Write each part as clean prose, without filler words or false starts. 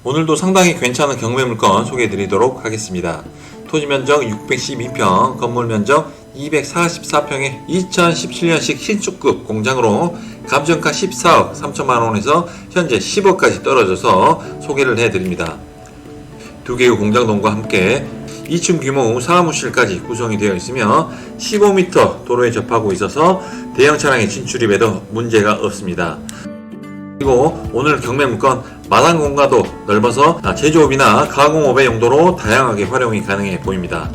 오늘도 상당히 괜찮은 경매 물건 소개해 드리도록 하겠습니다. 토지 면적 612평, 건물 면적 244평의 2017년식 신축급 공장으로 감정가 14억 3천만원에서 현재 10억까지 떨어져서 소개를 해드립니다. 두 개의 공장동과 함께 2층 규모 사무실까지 구성이 되어 있으며 15m 도로에 접하고 있어서 대형 차량의 진출입에도 문제가 없습니다. 그리고 오늘 경매 물건 마당 공간도 넓어서 제조업이나 가공업의 용도로 다양하게 활용이 가능해 보입니다.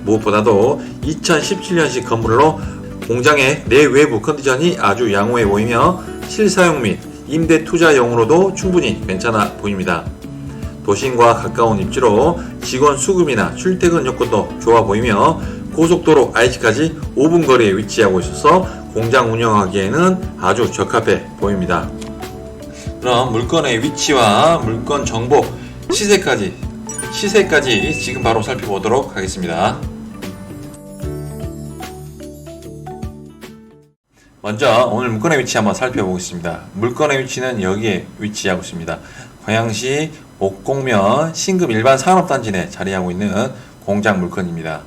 무엇보다도 2017년식 건물로 공장의 내외부 컨디션이 아주 양호해 보이며 실사용 및 임대 투자용으로도 충분히 괜찮아 보입니다. 도심과 가까운 입지로 직원 수급이나 출퇴근 여건도 좋아 보이며 고속도로 IC까지 5분 거리에 위치하고 있어서 공장 운영하기에는 아주 적합해 보입니다. 그럼 물건의 위치와 물건 정보, 시세까지 지금 바로 살펴보도록 하겠습니다. 먼저 오늘 물건의 위치 한번 살펴보겠습니다. 물건의 위치는 여기에 위치하고 있습니다. 광양시 옥곡면 신급 일반 산업단지 내 자리하고 있는 공장 물건입니다.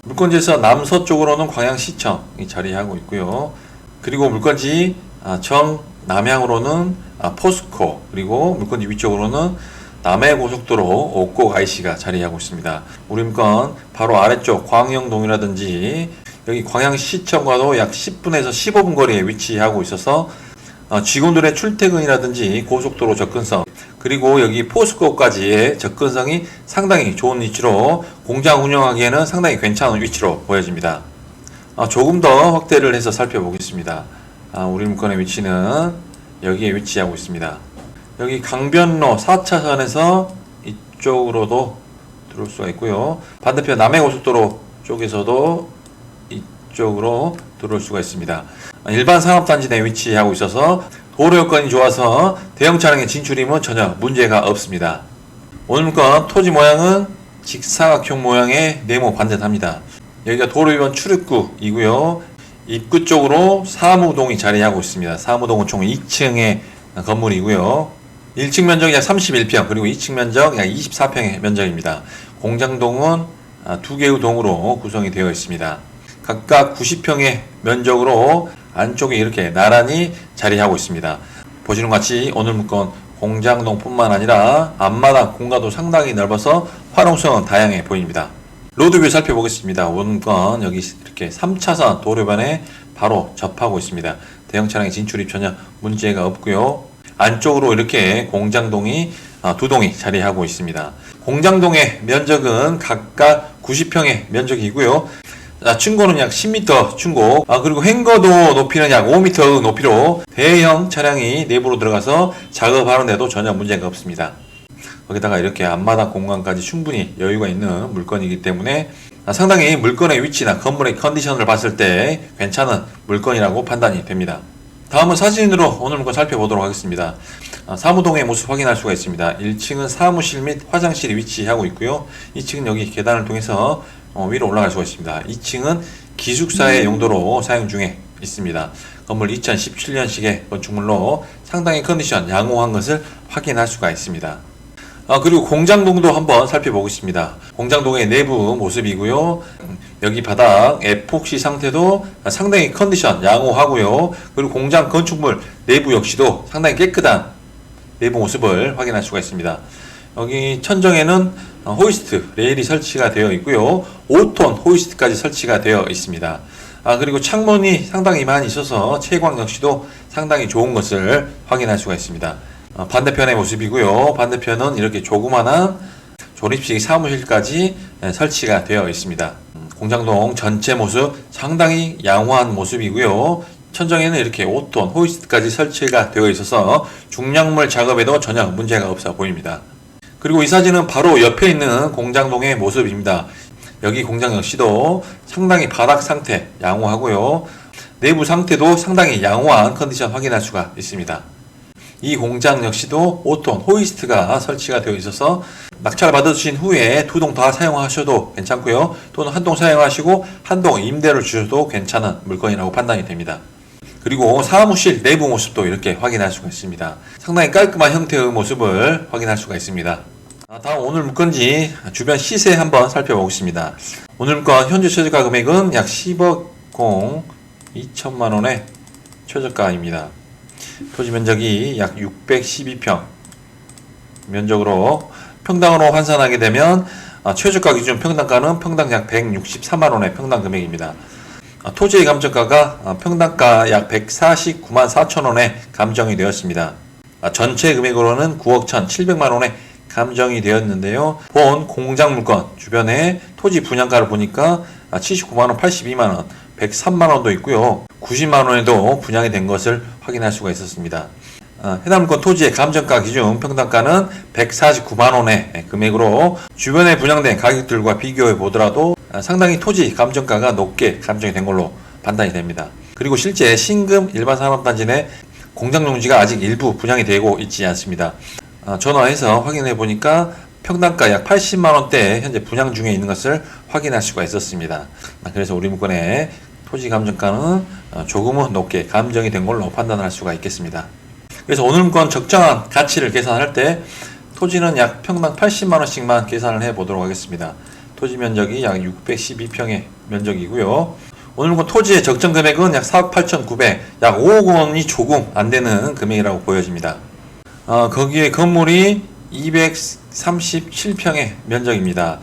물건지에서 남서쪽으로는 광양시청이 자리하고 있고요. 그리고 물건지 정남향으로는 포스코, 그리고 물건지 위쪽으로는 남해고속도로 옥곡 IC가 자리하고 있습니다. 우리 물건 바로 아래쪽 광영동이라든지 여기 광양시청과도 약 10분에서 15분 거리에 위치하고 있어서 직원들의 출퇴근이라든지 고속도로 접근성, 그리고 여기 포스코까지의 접근성이 상당히 좋은 위치로 공장 운영하기에는 상당히 괜찮은 위치로 보여집니다. 조금 더 확대를 해서 살펴보겠습니다. 우리 물건의 위치는 여기에 위치하고 있습니다. 여기 강변로 4차선에서 이쪽으로도 들어올 수가 있고요. 반대편 남해고속도로 쪽에서도 이쪽으로 들어올 수가 있습니다. 일반 산업단지 내 위치하고 있어서 도로 여건이 좋아서 대형 차량의 진출임은 전혀 문제가 없습니다. 오늘 물건 토지 모양은 직사각형 모양의 네모 반듯합니다. 여기가 도로 위반 출입구이고요. 입구 쪽으로 사무동이 자리하고 있습니다. 사무동은 총 2층의 건물이고요. 1층 면적이 약 31평, 그리고 2층 면적 약 24평의 면적입니다. 공장동은 두 개의 동으로 구성이 되어 있습니다. 각각 90평의 면적으로 안쪽에 이렇게 나란히 자리하고 있습니다. 보시는 것 같이 오늘 물건 공장동 뿐만 아니라 앞마당 공간도 상당히 넓어서 활용성은 다양해 보입니다. 로드뷰 살펴보겠습니다. 오늘 물건 여기 이렇게 3차선 도로변에 바로 접하고 있습니다. 대형 차량의 진출입 전혀 문제가 없고요. 안쪽으로 이렇게 공장동이 두 동이 자리하고 있습니다. 공장동의 면적은 각각 90평의 면적이고요. 층고는 약 10m 층고, 그리고 횡거도 높이는 약 5m 높이로 대형 차량이 내부로 들어가서 작업하는데도 전혀 문제가 없습니다. 거기다가 이렇게 앞마당 공간까지 충분히 여유가 있는 물건이기 때문에 상당히 물건의 위치나 건물의 컨디션을 봤을 때 괜찮은 물건이라고 판단이 됩니다. 다음은 사진으로 오늘 물건 살펴보도록 하겠습니다. 사무동의 모습 확인할 수가 있습니다. 1층은 사무실 및 화장실이 위치하고 있고요. 2층은 여기 계단을 통해서 위로 올라갈 수가 있습니다. 2층은 기숙사의 용도로 사용 중에 있습니다. 건물 2017년식의 건축물로 상당히 컨디션 양호한 것을 확인할 수가 있습니다. 그리고 공장동도 한번 살펴보겠습니다. 공장동의 내부 모습이고요. 여기 바닥 에폭시 상태도 상당히 컨디션 양호하고요. 그리고 공장 건축물 내부 역시도 상당히 깨끗한 내부 모습을 확인할 수가 있습니다. 여기 천정에는 호이스트 레일이 설치가 되어 있고요. 5톤 호이스트까지 설치가 되어 있습니다. 그리고 창문이 상당히 많이 있어서 채광 역시도 상당히 좋은 것을 확인할 수가 있습니다. 반대편의 모습이고요. 반대편은 이렇게 조그마한 조립식 사무실까지 설치가 되어 있습니다. 공장동 전체 모습 상당히 양호한 모습이고요. 천정에는 이렇게 5톤 호이스트까지 설치가 되어 있어서 중량물 작업에도 전혀 문제가 없어 보입니다. 그리고 이 사진은 바로 옆에 있는 공장동의 모습입니다. 여기 공장 역시도 상당히 바닥 상태 양호하고요. 내부 상태도 상당히 양호한 컨디션 확인할 수가 있습니다. 이 공장 역시도 5톤 호이스트가 설치가 되어 있어서 낙찰 받으신 후에 두 동 다 사용하셔도 괜찮고요. 또는 한 동 사용하시고 한 동 임대를 주셔도 괜찮은 물건이라고 판단이 됩니다. 그리고 사무실 내부 모습도 이렇게 확인할 수가 있습니다. 상당히 깔끔한 형태의 모습을 확인할 수가 있습니다. 다음 오늘 물건지 주변 시세 한번 살펴보겠습니다. 오늘 물건 현재 최저가 금액은 약 10억 2천만원의 최저가입니다. 토지 면적이 약 612평, 면적으로 평당으로 환산하게 되면 최저가 기준 평당가는 평당 약 163만원의 평당 금액입니다. 토지의 감정가가 평당가 약 149만 4천원에 감정이 되었습니다. 전체 금액으로는 9억 1,700만원에 감정이 되었는데요. 본 공장 물건 주변에 토지 분양가를 보니까 79만원, 82만원, 103만원도 있고요. 90만원에도 분양이 된 것을 확인할 수가 있었습니다. 해당 물건 토지의 감정가 기준 평당가는 149만원의 금액으로 주변에 분양된 가격들과 비교해 보더라도 상당히 토지 감정가가 높게 감정이 된 걸로 판단이 됩니다. 그리고 실제 신금 일반산업단지 내 공장 용지가 아직 일부 분양이 되고 있지 않습니다. 전화해서 확인해 보니까 평당가 약 80만원대에 현재 분양 중에 있는 것을 확인할 수가 있었습니다. 그래서 우리 물건의 토지 감정가는 조금은 높게 감정이 된 걸로 판단할 수가 있겠습니다. 그래서 오늘 물건 적정한 가치를 계산할 때 토지는 약 평당 80만원씩만 계산을 해 보도록 하겠습니다. 토지 면적이 약 612평의 면적이고요. 오늘 물건 토지의 적정 금액은 약 4억 8,900, 약 5억 원이 조금 안 되는 금액이라고 보여집니다. 거기에 건물이 237평의 면적입니다.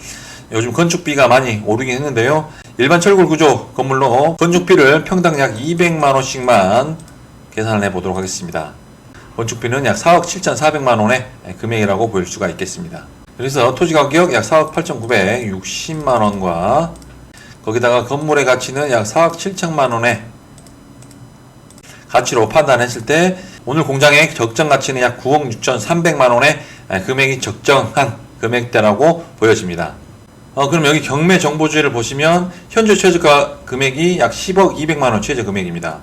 요즘 건축비가 많이 오르긴 했는데요. 일반 철골 구조 건물로 건축비를 평당 약 200만원씩만 계산을 해 보도록 하겠습니다. 건축비는 약 4억 7,400만원의 금액이라고 볼 수가 있겠습니다. 그래서 토지 가격 약 4억 8,960만원과 거기다가 건물의 가치는 약 4억 7천만원의 가치로 판단했을 때 오늘 공장의 적정 가치는 약 9억 6,300만원의 금액이 적정한 금액대라고 보여집니다. 그럼 여기 경매 정보주의를 보시면 현재 최저가 금액이 약 10억 200만원 최저 금액입니다.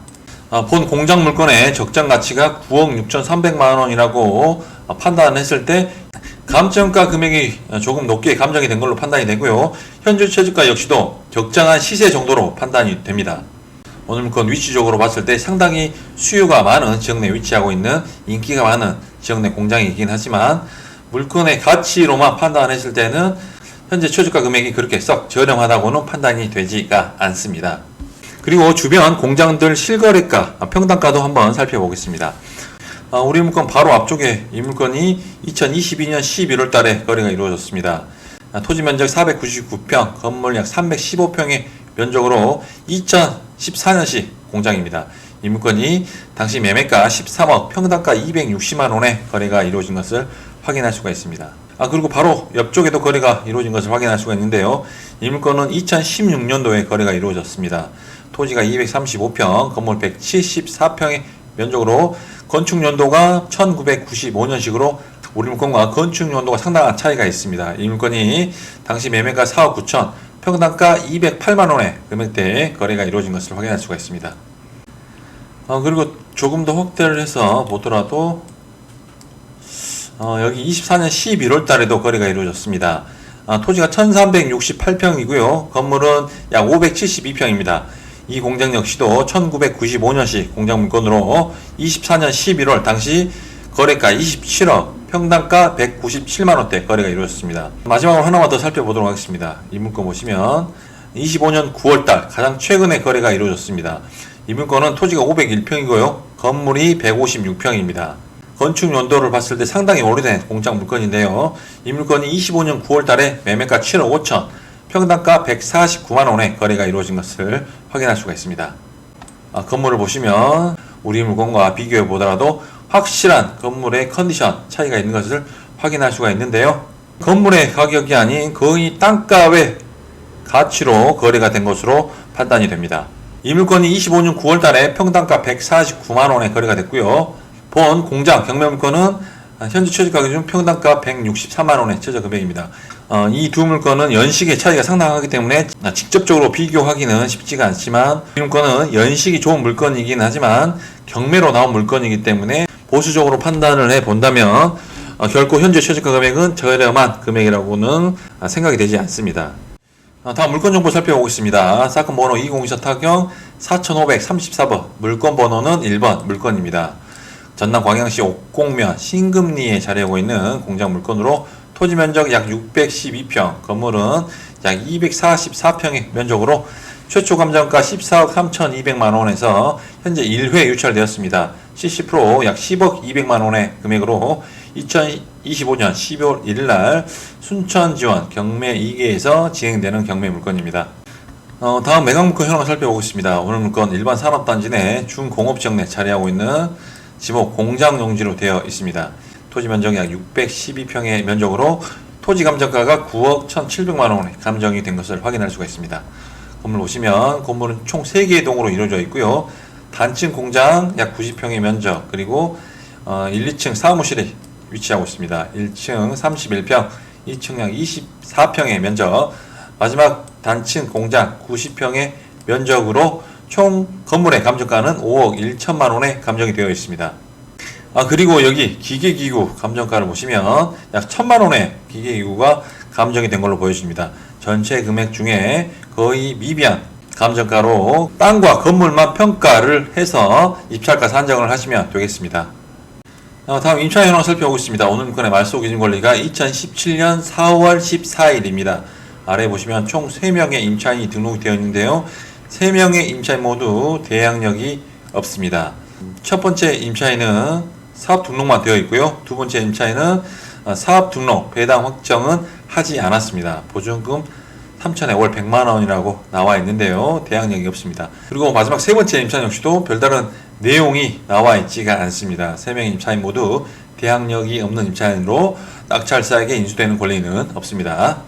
본 공장 물건의 적정 가치가 9억 6,300만원이라고 판단했을 때 감정가 금액이 조금 높게 감정이 된 걸로 판단이 되고요. 현재 최저가 역시도 적정한 시세 정도로 판단이 됩니다. 오늘 물건 위치적으로 봤을 때 상당히 수요가 많은 지역 내에 위치하고 있는 인기가 많은 지역 내 공장이긴 하지만 물건의 가치로만 판단했을 때는 현재 최저가 금액이 그렇게 썩 저렴하다고는 판단이 되지가 않습니다. 그리고 주변 공장들 실거래가, 평당가도 한번 살펴보겠습니다. 우리 물건 바로 앞쪽에 이 물건이 2022년 11월 달에 거래가 이루어졌습니다. 토지 면적 499평, 건물 약 315평의 면적으로 2014년식 공장입니다. 이 물건이 당시 매매가 13억, 평당가 260만원에 거래가 이루어진 것을 확인할 수가 있습니다. 그리고 바로 옆쪽에도 거래가 이루어진 것을 확인할 수가 있는데요. 이 물건은 2016년도에 거래가 이루어졌습니다. 토지가 235평, 건물 174평의 면적으로 건축 연도가 1995년식으로 우리 물건과 건축 연도가 상당한 차이가 있습니다. 이 물건이 당시 매매가 4억 9천, 평당가 208만원의 금액대에 거래가 이루어진 것을 확인할 수가 있습니다. 그리고 조금 더 확대를 해서 보더라도 여기 24년 11월 달에도 거래가 이루어졌습니다. 토지가 1368평이고요. 건물은 약 572평입니다. 이 공장 역시도 1995년식 공장 물건으로 24년 11월 당시 거래가 27억, 평당가 197만원대 거래가 이루어졌습니다. 마지막으로 하나만 더 살펴보도록 하겠습니다. 이 물건 보시면 25년 9월달 가장 최근에 거래가 이루어졌습니다. 이 물건은 토지가 501평이고요. 건물이 156평입니다. 건축 연도를 봤을 때 상당히 오래된 공장 물건인데요. 이 물건이 25년 9월달에 매매가 7억 5천, 평당가 149만원에 거래가 이루어진 것을 확인할 수가 있습니다. 건물을 보시면 우리 물건과 비교해 보더라도 확실한 건물의 컨디션 차이가 있는 것을 확인할 수가 있는데요. 건물의 가격이 아닌 거의 땅값의 가치로 거래가 된 것으로 판단이 됩니다. 이 물건이 25년 9월달에 평당가 149만원에 거래가 됐고요. 본 공장 경매 물건은 현재 최저가 기준 평당가 163만원의 최저 금액입니다. 이 두 물건은 연식의 차이가 상당하기 때문에 직접적으로 비교하기는 쉽지가 않지만 이 물건은 연식이 좋은 물건이긴 하지만 경매로 나온 물건이기 때문에 보수적으로 판단을 해본다면 결코 현재 최저가 금액은 저렴한 금액이라고는 생각이 되지 않습니다. 다음 물건 정보 살펴보겠습니다. 사건 번호 2024 타경 4534번, 물건 번호는 1번 물건입니다. 전남 광양시 옥곡면 신금리에 자리하고 있는 공장 물건으로 토지 면적 약 612평, 건물은 약 244평의 면적으로 최초 감정가 14억 3,200만원에서 현재 1회 유찰되었습니다. 70%약 10억 200만원의 금액으로 2025년 12월 1일날 순천지원 경매 2개에서 진행되는 경매 물건입니다. 다음 매각 물건 현황을 살펴보겠습니다. 오늘 물건 일반 산업단지 내 중공업지역 내 자리하고 있는 지목 공장 용지로 되어 있습니다. 토지 면적 약 612평의 면적으로 토지 감정가가 9억 1,700만원에 감정이 된 것을 확인할 수가 있습니다. 건물 보시면 건물은 총 3개의 동으로 이루어져 있고요. 단층 공장 약 90평의 면적, 그리고 1, 2층 사무실이 위치하고 있습니다. 1층 31평, 2층 약 24평의 면적, 마지막 단층 공장 90평의 면적으로 총 건물의 감정가는 5억 1천만원에 감정이 되어 있습니다. 그리고 여기 기계기구 감정가를 보시면 약 1,000만원의 기계기구가 감정이 된 걸로 보여집니다. 전체 금액 중에 거의 미비한 감정가로 땅과 건물만 평가를 해서 입찰가 산정을 하시면 되겠습니다. 다음 임차 현황 살펴보겠습니다. 오늘 물건의 말소 기준 권리가 2017년 4월 14일입니다. 아래 보시면 총 3명의 임차인이 등록이 되어 있는데요. 3명의 임차인 모두 대항력이 없습니다. 첫 번째 임차인은 사업 등록만 되어 있고요. 두 번째 임차인은 사업 등록, 배당 확정은 하지 않았습니다. 보증금 3천에 월 100만원이라고 나와 있는데요. 대항력이 없습니다. 그리고 마지막 세 번째 임차인 역시도 별다른 내용이 나와 있지가 않습니다. 3명의 임차인 모두 대항력이 없는 임차인으로 낙찰사에게 인수되는 권리는 없습니다.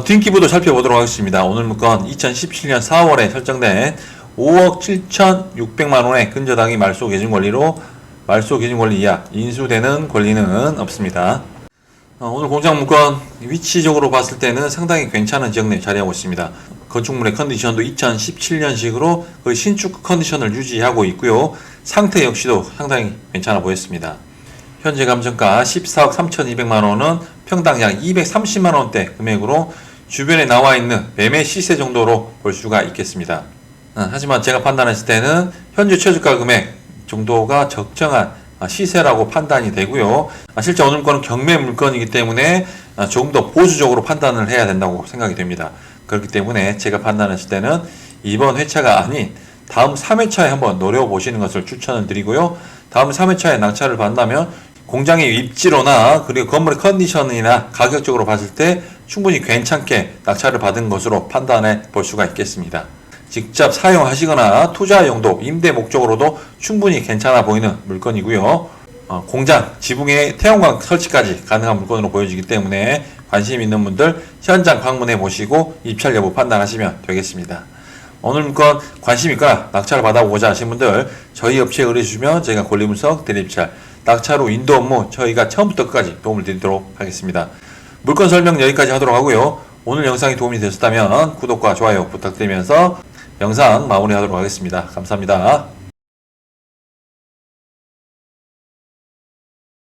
뒷기부도 살펴보도록 하겠습니다. 오늘 물건 2017년 4월에 설정된 5억 7,600만원의 근저당이 말소 기준 권리로 말소 기준 권리 이하 인수되는 권리는 없습니다. 오늘 공장 물건 위치적으로 봤을 때는 상당히 괜찮은 지역 내에 자리하고 있습니다. 건축물의 컨디션도 2017년식으로 거의 신축 컨디션을 유지하고 있고요. 상태 역시도 상당히 괜찮아 보였습니다. 현재 감정가 14억 3,200만원은 평당 약 230만원대 금액으로 주변에 나와 있는 매매 시세 정도로 볼 수가 있겠습니다. 하지만 제가 판단했을 때는 현재 최저가 금액 정도가 적정한 시세라고 판단이 되고요. 실제 오늘 물건은 경매 물건이기 때문에 조금 더 보수적으로 판단을 해야 된다고 생각이 됩니다. 그렇기 때문에 제가 판단했을 때는 이번 회차가 아닌 다음 3회차에 한번 노려보시는 것을 추천을 드리고요. 다음 3회차에 낙찰을 받는다면 공장의 입지로나 그리고 건물의 컨디션이나 가격적으로 봤을 때 충분히 괜찮게 낙찰을 받은 것으로 판단해 볼 수가 있겠습니다. 직접 사용하시거나 투자 용도, 임대 목적으로도 충분히 괜찮아 보이는 물건이고요. 공장, 지붕에 태양광 설치까지 가능한 물건으로 보여지기 때문에 관심 있는 분들 현장 방문해 보시고 입찰 여부 판단하시면 되겠습니다. 오늘 물건 관심 있거나 낙찰을 받아보고자 하신 분들 저희 업체에 의뢰 주시면 저희가 권리분석, 대리입찰, 낙찰 후 인도 업무 저희가 처음부터 끝까지 도움을 드리도록 하겠습니다. 물건 설명 여기까지 하도록 하고요. 오늘 영상이 도움이 되셨다면 구독과 좋아요 부탁드리면서 영상 마무리하도록 하겠습니다. 감사합니다.